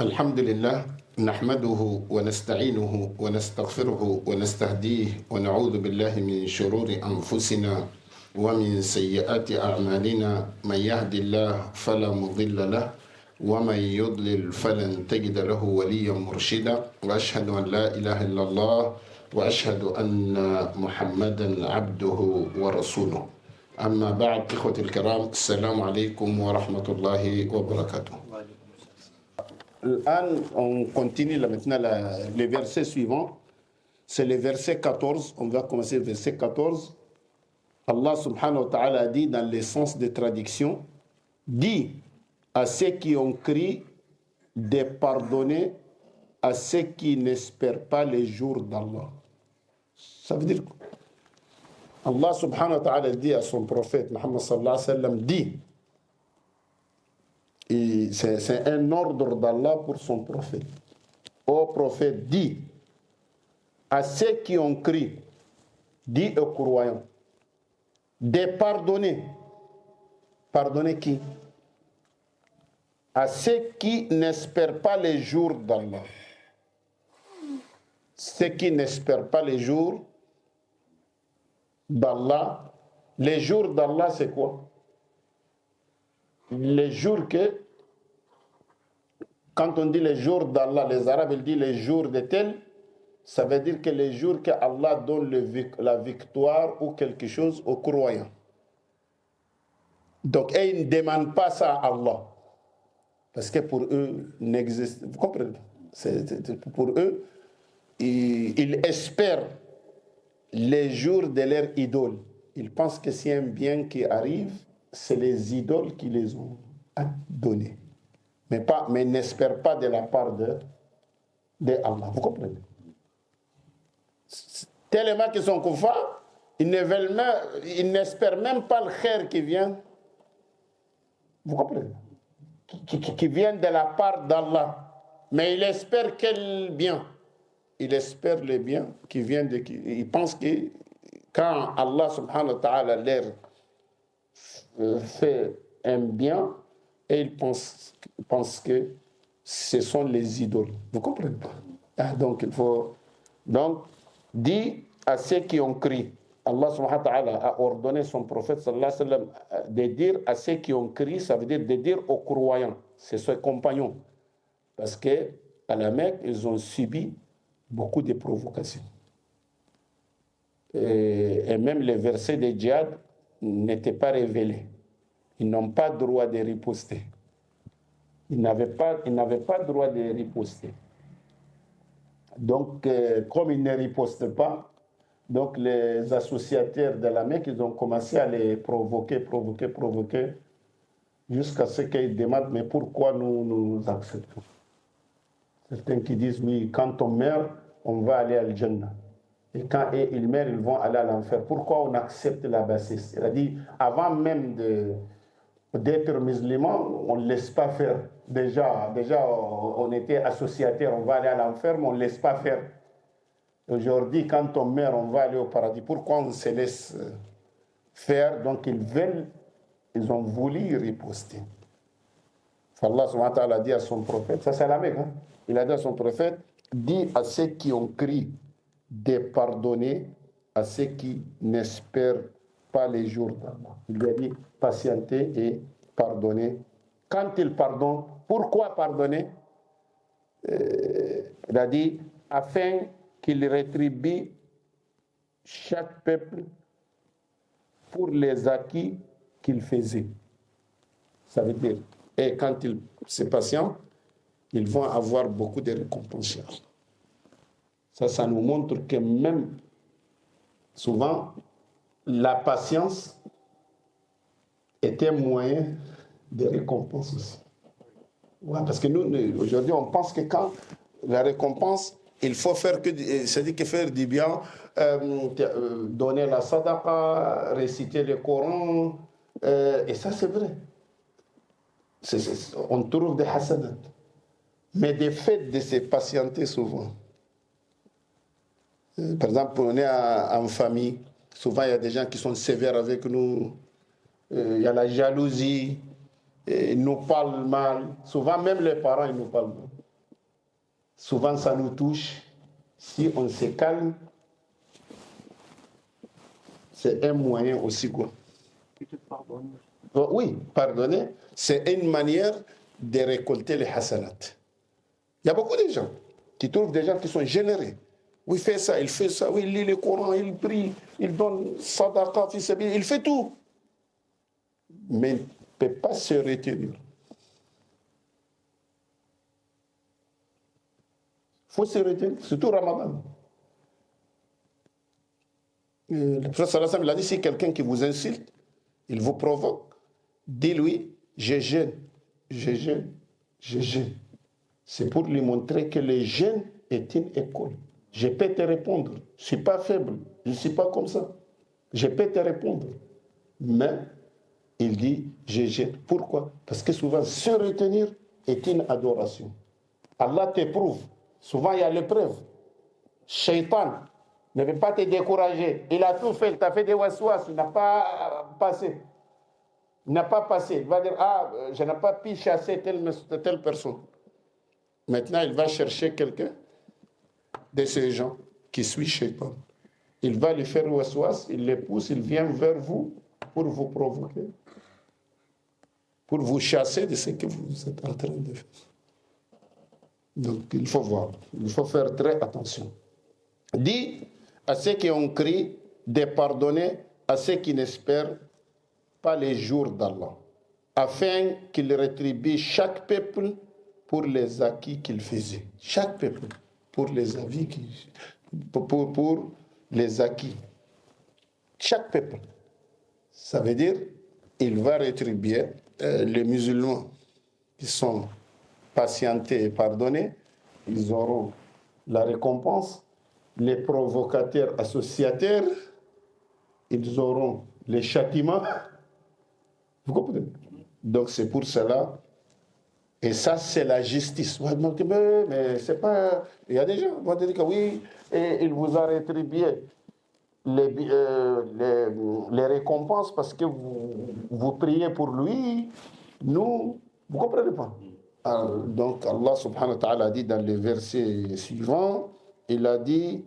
الحمد لله نحمده ونستعينه ونستغفره ونستهديه ونعوذ بالله من شرور أنفسنا ومن سيئات أعمالنا من يهد الله فلا مضل له ومن يضلل فلن تجد له وليا مرشدا وأشهد أن لا إله إلا الله وأشهد أن محمدا عبده ورسوله أما بعد إخوة الكرام السلام عليكم ورحمة الله وبركاته. On continue là maintenant les versets suivants. C'est le verset 14. On va commencer le verset 14. Allah subhanahu wa ta'ala dit dans l'essence de traduction, dit à ceux qui ont crié de pardonner à ceux qui n'espèrent pas les jours d'Allah. Ça veut dire quoi? Allah subhanahu wa ta'ala dit à son prophète Muhammad sallallahu alayhi wa sallam, dit, et c'est un ordre d'Allah pour son prophète. Ô prophète, dis à ceux qui ont crié, dis aux croyants, de pardonner. Pardonner qui? À ceux qui n'espèrent pas les jours d'Allah. Ceux qui n'espèrent pas les jours d'Allah. Les jours d'Allah, c'est quoi? Les jours que, quand on dit les jours d'Allah, les Arabes ils disent les jours de tel, ça veut dire que les jours que Allah donne la victoire ou quelque chose aux croyants. Donc, ils ne demandent pas ça à Allah. Parce que pour eux, n'existe. Vous comprenez? Pour eux, ils espèrent les jours de leur idole. Ils pensent que s'il y a un bien qui arrive, c'est les idoles qui les ont donnés. Mais n'espèrent pas de la part de Allah. Vous comprenez? Tellement qu'ils sont kuffars, ils n'espèrent même pas le khair qui vient. Vous comprenez? Qui vient de la part d'Allah. Mais ils espèrent quel bien? Ils espèrent le bien qui vient de qui. Ils pensent que quand Allah subhanahu wa ta'ala leur fait un bien, et ils pensent que ce sont les idoles. Vous comprenez pas? Donc, il faut... Donc, dit à ceux qui ont crié, Allah subhanahu wa ta'ala a ordonné son prophète sallallahu alayhi wa sallam de dire à ceux qui ont crié, ça veut dire de dire aux croyants, c'est ses compagnons. Parce qu'à la Mecque, ils ont subi beaucoup de provocations. Et même les versets de djihad n'étaient pas révélés. Ils n'ont pas droit de riposter. Ils n'avaient pas droit de riposter. Donc, comme ils ne ripostent pas, donc les associateurs de la Mecque, ils ont commencé à les provoquer, jusqu'à ce qu'ils demandent, mais pourquoi nous acceptons? Certains qui disent, oui, quand on meurt, on va aller à l'Jannah. Et quand ils meurent, ils vont aller à l'enfer. Pourquoi on accepte la bassesse? Il a dit, avant même d'être musulman, on ne laisse pas faire. Déjà, on était associataires, on va aller à l'enfer, mais on ne laisse pas faire. Aujourd'hui, quand on meurt, on va aller au paradis. Pourquoi on se laisse faire? Donc, ils ont voulu riposter. Allah subhanahu wa ta'ala a dit à son prophète, ça c'est la Mecque, hein? Il a dit à son prophète, dis à ceux qui ont crié de pardonner à ceux qui n'espèrent pas les jours d'Allah. Il lui a dit, patienter et pardonner. Quand il pardonne, pourquoi pardonner? Il a dit, afin qu'il rétribue chaque peuple pour les acquis qu'il faisait. Ça veut dire, et quand ils sont patients, ils vont avoir beaucoup de récompenses. Ça nous montre que même souvent, la patience est un moyen de récompense aussi. Ouais, parce que nous, aujourd'hui, on pense que quand la récompense, il faut faire c'est-à-dire que faire du bien, donner la sadaqa, réciter le Coran, et ça c'est vrai. On trouve des hasanat. Mais des faits de se patienter souvent. Par exemple, on est en famille, souvent il y a des gens qui sont sévères avec nous, il y a la jalousie, ils nous parlent mal. Souvent, même les parents, ils nous parlent mal. Souvent, ça nous touche. Si on se calme, c'est un moyen aussi, quoi. Oui, pardonner, c'est une manière de récolter les hasanat. Il y a beaucoup de gens qui trouvent des gens qui sont généreux. Oui, il fait ça, oui, il lit le Coran, il prie, il donne sadaqa, il fait tout. Mais il ne peut pas se retenir. Il faut se retenir, surtout Ramadan. Le prophète sallallahu alayhi wa sallam, il a dit, si quelqu'un qui vous insulte, il vous provoque, dis-lui, je jeûne, je jeûne, je jeûne. C'est pour lui montrer que le jeûne est une école. Je peux te répondre. Je ne suis pas faible. Je ne suis pas comme ça. Je peux te répondre. Mais il dit, je jeûne. Pourquoi? Parce que souvent, se retenir est une adoration. Allah t'éprouve. Souvent, il y a l'épreuve. Shaitan ne veut pas te décourager. Il a tout fait. Il t'a fait des waswas. Il n'a pas passé. Il n'a pas passé. Il va dire, je n'ai pas pu chasser telle personne. Maintenant, il va chercher quelqu'un de ces gens qui suit Shaitan. Il va lui faire waswas, il les pousse, il vient vers vous pour vous provoquer, pour vous chasser de ce que vous êtes en train de faire. Donc, il faut voir, il faut faire très attention. Dis à ceux qui ont crié de pardonner à ceux qui n'espèrent pas les jours d'Allah, afin qu'il rétribue chaque peuple pour les acquis qu'il faisait. Chaque peuple, pour les avis pour les acquis. Chaque peuple. Ça veut dire, il va rétribuer les musulmans qui sont patientés et pardonnés, ils auront la récompense. Les provocateurs associateurs, ils auront les châtiments. Vous comprenez? Donc c'est pour cela. Et ça, c'est la justice. Mais c'est pas... Il y a des gens qui vont dire que oui, et il vous a rétribué les récompenses parce que vous priez pour lui. Nous, vous ne comprenez pas. Alors, donc Allah subhanahu wa ta'ala a dit dans le verset suivant, il a dit,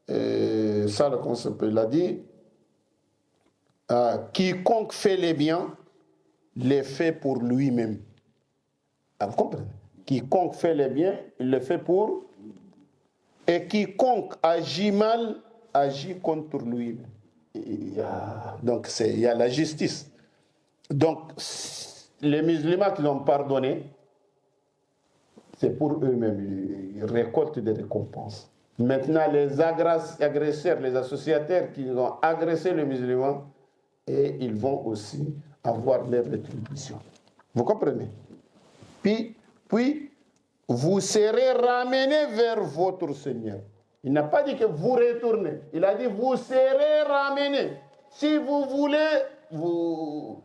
ça le concept, il a dit, quiconque fait les biens, les fait pour lui-même. Ah, vous comprenez? Quiconque fait le bien, il le fait pour. Et quiconque agit mal, agit contre lui. Donc, il y a la justice. Donc, les musulmans qui l'ont pardonné, c'est pour eux-mêmes. Ils récoltent des récompenses. Maintenant, les agresseurs, les associateurs qui ont agressé les musulmans, et ils vont aussi avoir leur rétribution. Vous comprenez? Puis, vous serez ramenés vers votre Seigneur. Il n'a pas dit que vous retournez. Il a dit vous serez ramenés. Si vous voulez, vous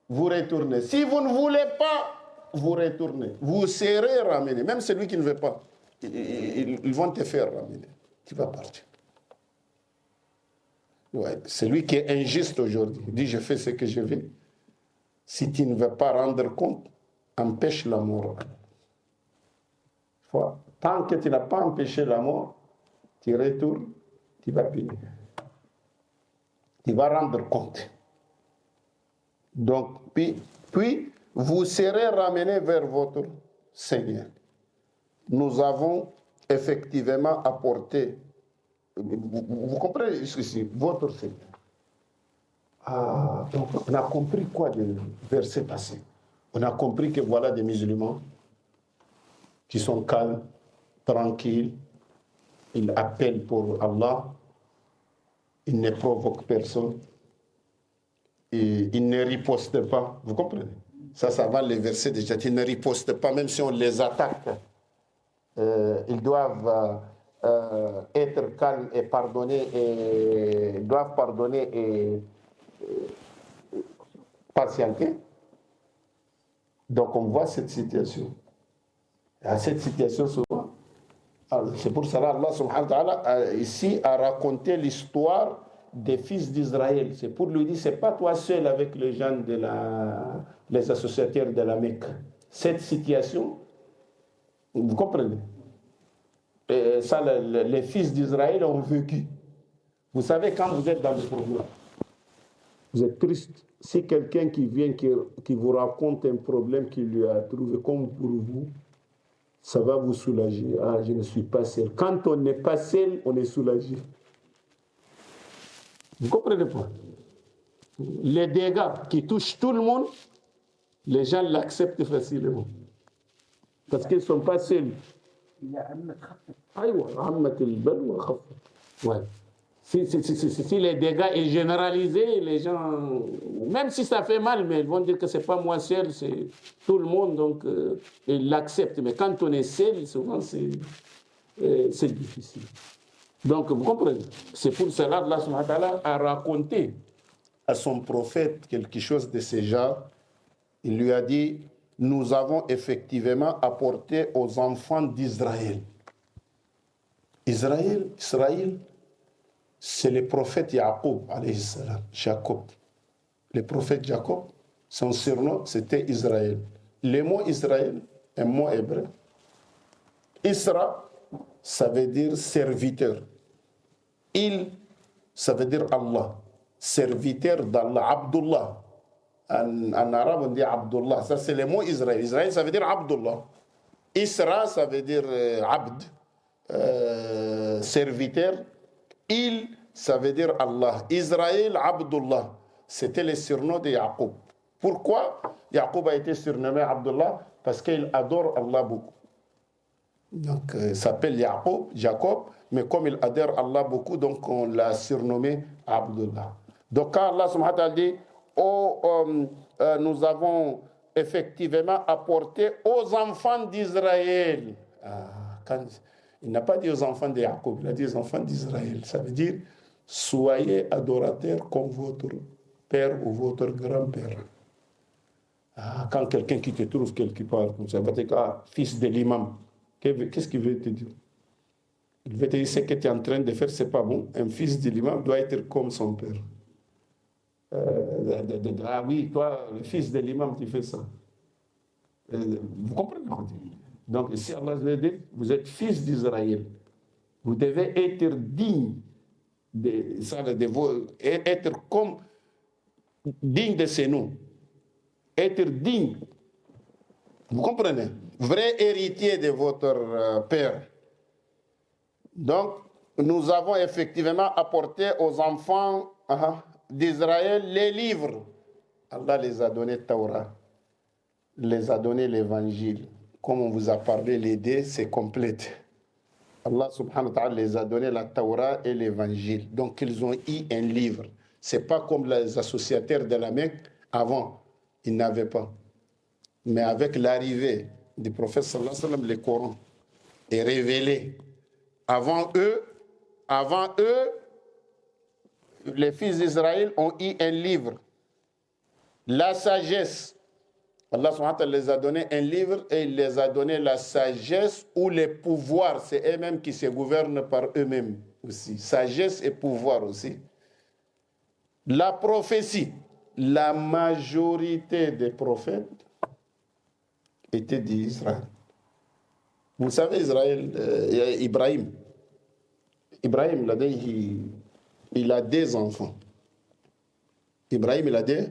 retournez. Si vous ne voulez pas, vous retournez. Vous serez ramenés. Même celui qui ne veut pas, ils vont te faire ramener. Tu vas partir. Ouais, celui qui est injuste aujourd'hui, dit je fais ce que je veux. Si tu ne veux pas rendre compte, empêche la mort. Tant que tu n'as pas empêché la mort, tu retournes, tu vas payer. Tu vas rendre compte. Donc, puis vous serez ramenés vers votre Seigneur. Nous avons effectivement apporté, vous comprenez ceci, votre Seigneur. Donc on a compris quoi du verset passé? On a compris que voilà des musulmans qui sont calmes, tranquilles, ils appellent pour Allah, ils ne provoquent personne, et ils ne ripostent pas. Vous comprenez? Ça va les versets déjà. Ils ne ripostent pas, même si on les attaque. Ils doivent être calmes et pardonner, et doivent pardonner et patienter. Donc on voit cette situation. À cette situation souvent, c'est pour cela Allah subhanahu wa ta'ala ici a raconté l'histoire des fils d'Israël. C'est pour lui dire, c'est pas toi seul avec les gens de la les associateurs de la Mecque. Cette situation, vous comprenez? Et ça, les fils d'Israël ont vécu. Vous savez, quand vous êtes dans le problème, vous êtes triste. Si quelqu'un qui vient, qui vous raconte un problème qu'il lui a trouvé, comme pour vous, ça va vous soulager. Ah, je ne suis pas seul. Quand on n'est pas seul, on est soulagé. Vous comprenez pas? Les dégâts qui touchent tout le monde, les gens l'acceptent facilement. Parce qu'ils ne sont pas seuls. Ouais. Si les dégâts sont généralisés, les gens, même si ça fait mal, mais ils vont dire que ce n'est pas moi seul, c'est tout le monde, donc ils l'acceptent. Mais quand on est seul, souvent c'est difficile. Donc vous comprenez, c'est pour cela que Allah subhanahu wa ta'ala a raconté à son prophète quelque chose de ce genre. Il lui a dit, nous avons effectivement apporté aux enfants d'Israël. Israël, c'est le prophète Jacob, alayhi salam, Jacob. Le prophète Jacob, son surnom, c'était Israël. Le mot Israël, un mot hébreu. Isra, ça veut dire serviteur. Il, ça veut dire Allah. Serviteur d'Allah, Abdullah. En arabe, on dit Abdullah. Ça, c'est le mot Israël. Israël, ça veut dire Abdullah. Isra, ça veut dire Abd, serviteur. Il, ça veut dire Allah. Israël, Abdullah. C'était le surnom de Jacob. Pourquoi Jacob a été surnommé Abdullah? Parce qu'il adore Allah beaucoup. Donc, il s'appelle Jacob, mais comme il adore Allah beaucoup, donc on l'a surnommé Abdullah. Donc, quand Allah subhanahu wa ta'ala dit, nous avons effectivement apporté aux enfants d'Israël. Il n'a pas dit aux enfants de Jacob, il a dit aux enfants d'Israël. Ça veut dire, soyez adorateurs comme votre père ou votre grand-père. Quand quelqu'un qui te trouve quelque part, comme ça va te dire, fils de l'imam, qu'est-ce qu'il veut te dire? Il veut te dire, ce que tu es en train de faire, c'est pas bon. Un fils de l'imam doit être comme son père. Ah oui, toi, le fils de l'imam, tu fais ça. Vous comprenez? Donc, ici, Allah dit, vous êtes fils d'Israël. Vous devez être digne être comme digne de ces noms. Être digne. Vous comprenez? Vrai héritier de votre père. Donc, nous avons effectivement apporté aux enfants d'Israël les livres. Allah les a donné Torah, les a donné l'évangile. Comme on vous a parlé, les deux, c'est complète. Allah subhanahu wa ta'ala les a donné la Torah et l'évangile. Donc ils ont eu un livre. C'est pas comme les associateurs de la Mecque avant, ils n'avaient pas. Mais avec l'arrivée du prophète sallallahu alayhi wa sallam, le Coran est révélé. Avant eux, les fils d'Israël ont eu un livre. La sagesse. Allah subhanahu wa ta'ala les a donné un livre et il les a donné la sagesse ou les pouvoirs. C'est eux-mêmes qui se gouvernent par eux-mêmes aussi. Sagesse et pouvoir aussi. La prophétie. La majorité des prophètes étaient d'Israël. Vous savez, Ibrahim. Ibrahim, il a des enfants. Ibrahim, il a des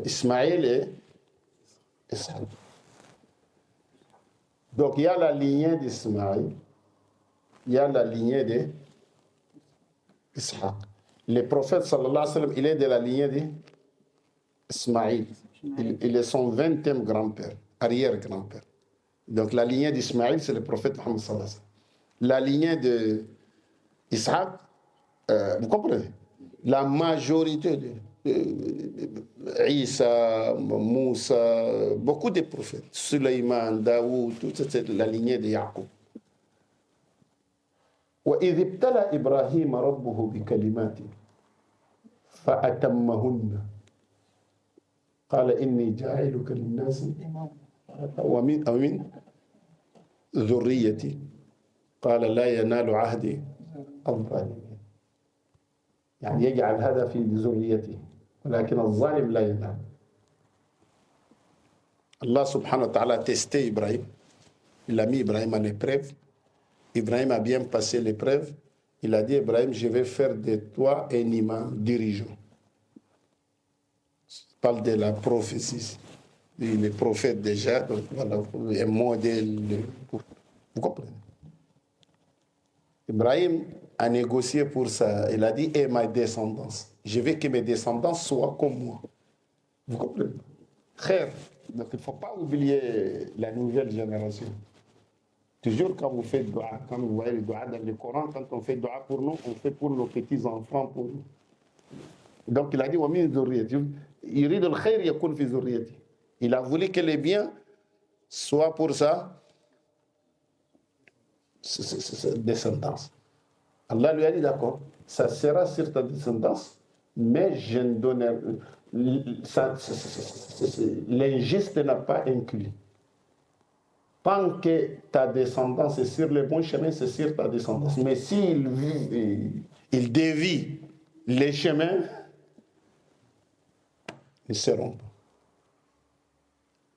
Ismaël et Ishaq. Donc il y a la lignée d'Ismaël, il y a la lignée d'Ishaq. Le prophète sallallahu alayhi wa sallam, il est de la lignée d'Ismaël. Il est son 20e grand-père, arrière-grand-père. Donc la lignée d'Ismaël, c'est le prophète Mohammed sallallahu alayhi wa sallam. La lignée d'Ishaq, vous comprenez? La majorité de Isa, Moussa, beaucoup de prophètes, Sulayman, Daoud, toute la lignée de Jacob. وإذ ابتلى إبراهيم ربه بكلمات فأتمهن قال إني جاعلك للناس ومن ذريتي قال لا ينال عهدي الظالمين يعني يجعل هذا في ذريته ولكن الظالم لا ينام. Allah subhanahu wa ta'ala a testé Ibrahim. Il a mis Ibrahim en épreuve. Ibrahim a bien passé l'épreuve. Il a dit, Ibrahim, je vais faire de toi un imam dirigeant. Je parle de la prophétie. Il est prophète déjà, donc voilà, un modèle. Vous comprenez? Ibrahim a négocié pour ça. Il a dit, et ma descendance. Je veux que mes descendants soient comme moi. Vous comprenez? Frère, donc il ne faut pas oublier la nouvelle génération. Toujours quand vous faites dua, quand vous voyez le dua dans le Coran, quand on fait dua pour nous, on fait pour nos petits-enfants, pour nous. Donc il a dit, il a voulu que les biens soient pour sa descendance. Allah lui a dit, d'accord, ça sera sur ta descendance, mais je ne donnerai... L'injuste n'a pas inclus. Tant que ta descendance est sur le bon chemin, c'est sur ta descendance. Mais s'il il dévie les chemins, ils ne seront pas.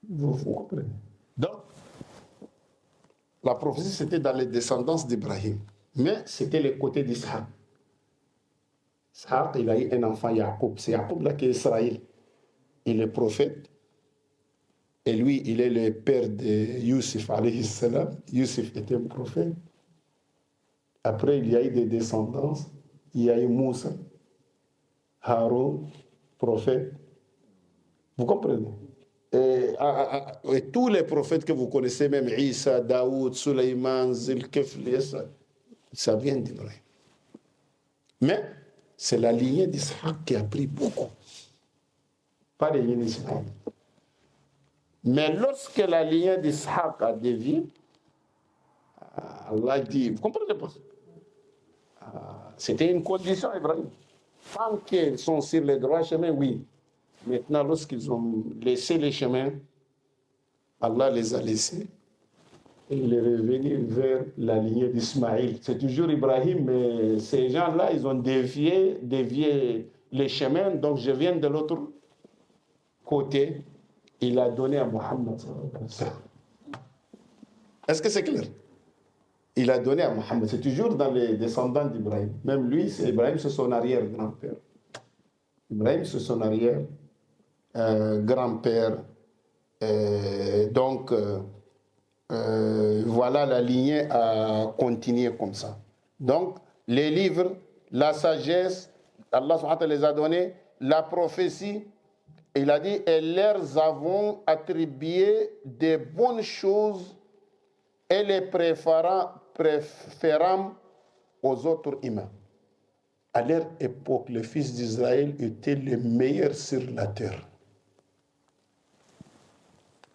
Vous comprenez? Donc, la prophétie, c'était dans les descendances d'Ibrahim. Mais c'était le côté d'Ishaq. Ishaq, il a eu un enfant, Yacoub. C'est Yacoub là qui est Israël. Il est prophète. Et lui, il est le père de Youssef, alayhi salam. Youssef était un prophète. Après, il y a eu des descendances. Il y a eu Moussa, Haroun, prophète. Vous comprenez? Et tous les prophètes que vous connaissez, même Isa, Daoud, Sulayman, Zilkifl, ça vient d'Ibrahim. Mais c'est la lignée d'Ishaq qui a pris beaucoup. Pas la lignée d'Ismaël. Mais lorsque la lignée d'Ishaq a dévié, Allah dit, vous comprenez pas? C'était une condition, Ibrahim. Tant qu'ils sont sur le droit chemin, oui. Maintenant, lorsqu'ils ont laissé les chemins, Allah les a laissés. Et il est revenu vers la lignée d'Ismaïl. C'est toujours Ibrahim, mais ces gens-là, ils ont dévié les chemins. Donc, je viens de l'autre côté. Il a donné à Mohammed. Est-ce que c'est clair? Il a donné à Mohammed. C'est toujours dans les descendants d'Ibrahim. Même lui, Ibrahim, c'est son arrière-grand-père. Ibrahim, c'est son arrière-grand-père. Donc, voilà, la lignée a continué comme ça. Donc, les livres, la sagesse, Allah subhanahu wa ta'ala les a donnés, la prophétie, il a dit, et leur avons attribué des bonnes choses et les préférant aux autres humains. À leur époque, les fils d'Israël étaient les meilleurs sur la terre.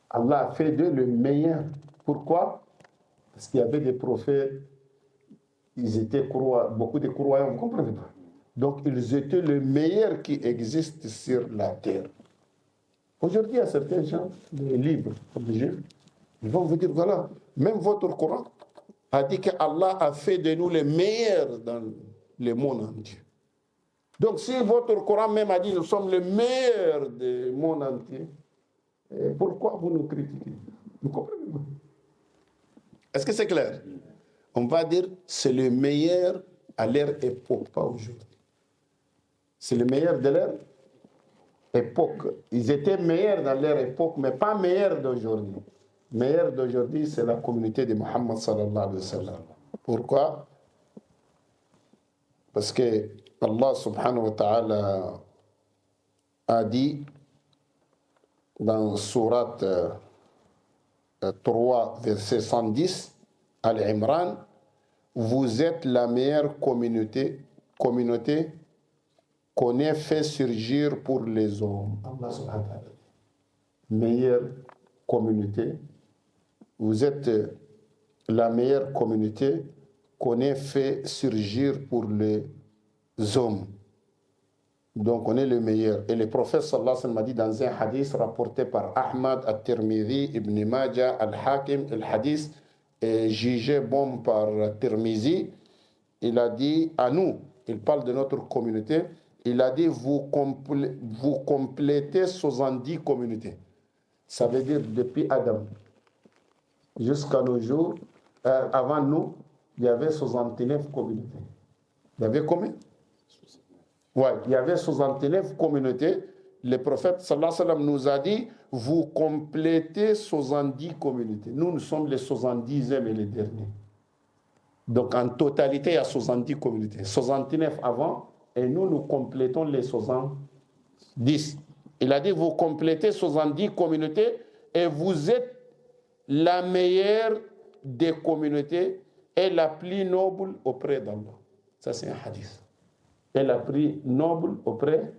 Allah a fait d'eux le meilleur. Pourquoi? Parce qu'il y avait des prophètes, ils étaient beaucoup de croyants, vous ne comprenez pas? Donc, ils étaient les meilleurs qui existent sur la terre. Aujourd'hui, il y a certains gens, les livres religieux, ils vont vous dire, voilà, même votre Coran a dit qu'Allah a fait de nous les meilleurs dans le monde entier. Donc, si votre Coran même a dit, nous sommes les meilleurs du monde entier, pourquoi vous nous critiquez? Vous comprenez? Est-ce que c'est clair? On va dire, c'est le meilleur à leur époque, pas aujourd'hui. C'est le meilleur de leur époque. Ils étaient meilleurs dans leur époque, mais pas meilleurs d'aujourd'hui. Meilleur d'aujourd'hui, c'est la communauté de Muhammad sallallahu alayhi wa sallam. Pourquoi? Parce que Allah subhanahu wa ta'ala a dit dans Surat 3, verset 110, Al-Imran, vous êtes la meilleure communauté qu'on ait fait surgir pour les hommes. Allah subhanahu wa ta'ala. Meilleure communauté. Vous êtes la meilleure communauté qu'on ait fait surgir pour les hommes. Donc on est le meilleur. Et le prophète sallallahu alayhi wa sallam a dit dans un hadith rapporté par Ahmad, At-Tirmidhi, Ibn Majah, Al-Hakim, le hadith est jugé bon par Tirmidhi. Il a dit à nous, il parle de notre communauté, il a dit vous complétez 70 communautés. Ça veut dire depuis Adam jusqu'à nos jours, avant nous, il y avait 69 communautés. Il y avait combien? Ouais, il y avait 69 communautés. Le prophète sallallahu alayhi wa sallam nous a dit vous complétez 70 communautés. Nous sommes les 70e et les derniers. Donc en totalité, il y a 70 communautés. 69 avant, et nous complétons les 70. Il a dit vous complétez 70 communautés et vous êtes la meilleure des communautés et la plus noble auprès d'Allah. Ça, c'est un hadith. Et la plus noble auprès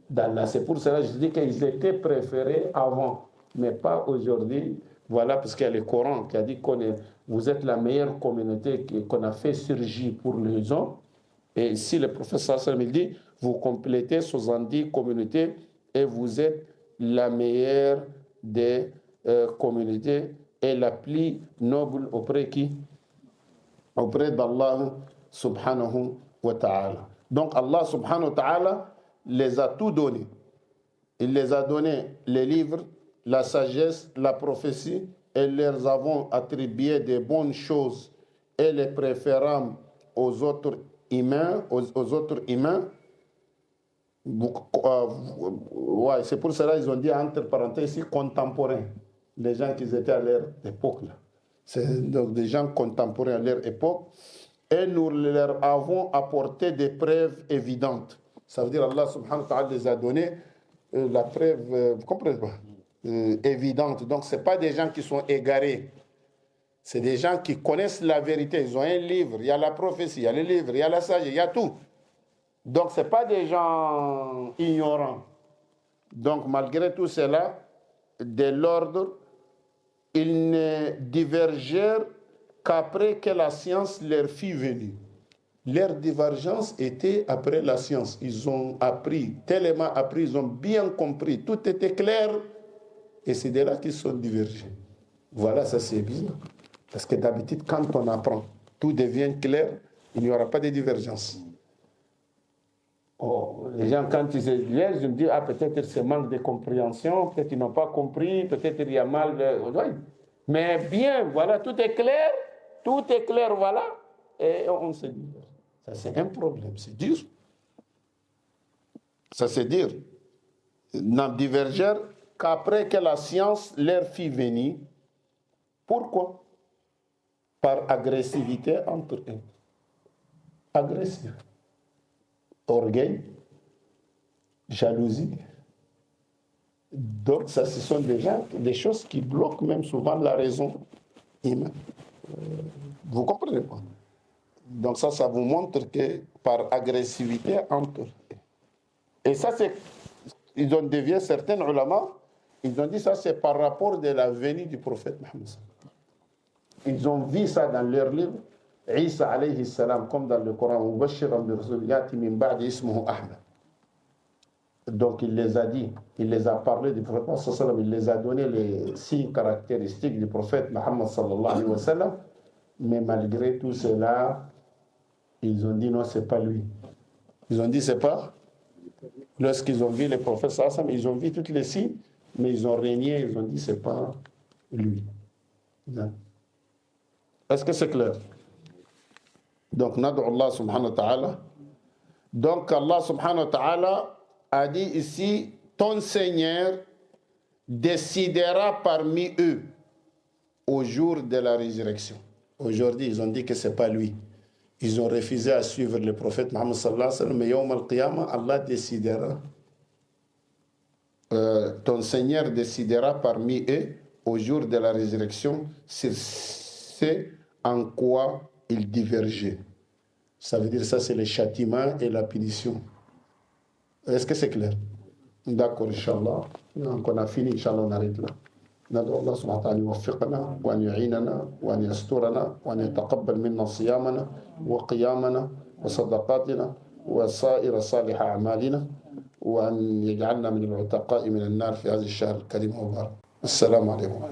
d'Allah. C'est pour cela que je dis qu'ils étaient préférés avant, mais pas aujourd'hui. Voilà, parce qu'il y a le Coran qui a dit vous êtes la meilleure communauté qu'on a fait surgir pour les hommes. Et ici, le professeur Sallam dit vous complétez 70 communautés et vous êtes la meilleure des communautés et la plus noble auprès qui? Auprès d'Allah subhanahu wa ta'ala. Donc Allah subhanahu wa ta'ala les a tout donné. Il les a donné les livres, la sagesse, la prophétie, et leur avons attribué des bonnes choses et les préférant aux autres humains, Ouais, c'est pour cela qu'ils ont dit entre parenthèses ici contemporains, les gens qui étaient à leur époque là. C'est donc des gens contemporains à leur époque, et nous leur avons apporté des preuves évidentes. Ça veut dire Allah subhanahu wa ta'ala les a donné la preuve, vous comprenez pas, évidente. Donc c'est pas des gens qui sont égarés. C'est des gens qui connaissent la vérité. Ils ont un livre, il y a la prophétie, il y a le livre, il y a la sagesse, il y a tout. Donc ce n'est pas des gens ignorants. Donc malgré tout cela, de l'ordre, ils ne divergèrent qu'après que la science leur fut venue. Leur divergence était après la science. Ils ont appris, tellement appris, ils ont bien compris. Tout était clair et c'est de là qu'ils sont divergés. Voilà, ça c'est bien. Parce que d'habitude, quand on apprend, tout devient clair, il n'y aura pas de divergence. Oh, les gens, quand ils lisent, je me dis, peut-être c'est manque de compréhension, peut-être ils n'ont pas compris, peut-être il y a mal. Oui. Mais bien, voilà, tout est clair, voilà, et on se dit. Ça, c'est un problème, c'est dur. Ça, c'est dire. N'en divergèrent qu'après que la science leur fit venir. Pourquoi? Par agressivité entre eux. Agressif. Orgueil, jalousie. Donc, ça, ce sont des choses qui bloquent même souvent la raison humaine. Vous comprenez pas? Donc, ça vous montre que par agressivité entre eux. Et ça, c'est. Ils ont dévié certains ulama, ils ont dit ça, c'est par rapport de la venue du prophète Mohammed. Ils ont vu ça dans leur livre. Isa alayhi salam, comme dans le Coran, donc il les a dit, il les a parlé du prophète sallallahu, il les a donné les signes caractéristiques du prophète Muhammad sallallahu alayhi wa sallam, mais malgré tout cela, ils ont dit non, c'est pas lui. Ils ont dit c'est pas. Lorsqu'ils ont vu le prophète sallallahu alayhi wa sallam, ils ont vu toutes les signes, mais ils ont régné, ils ont dit c'est pas lui. Non. Est-ce que c'est clair? Donc, nad'u Allah subhanahu wa ta'ala. Donc, Allah subhanahu wa ta'ala a dit ici, ton Seigneur décidera parmi eux au jour de la résurrection. Aujourd'hui, ils ont dit que ce n'est pas lui. Ils ont refusé à suivre le prophète Muhammad sallallahu alayhi wa sallam, mais yawm al-qiyamah, Allah décidera. Ton Seigneur décidera parmi eux au jour de la résurrection sur ce en quoi ils divergeaient. Ça veut dire ça, c'est le châtiment et la punition. Est-ce que c'est clair? D'accord, Inch'Allah. Donc on a fini, Inch'Allah, on arrête là. ندعو الله سبحانه وتعالى يوفقنا وأن يعيننا وأن يسترنا وأن يتقبل منا صيامنا وقيامنا وصدقاتنا وسائر صالح أعمالنا وأن يجعلنا من العتقاء من النار في هذا الشهر الكريم المبارك. السلام عليكم.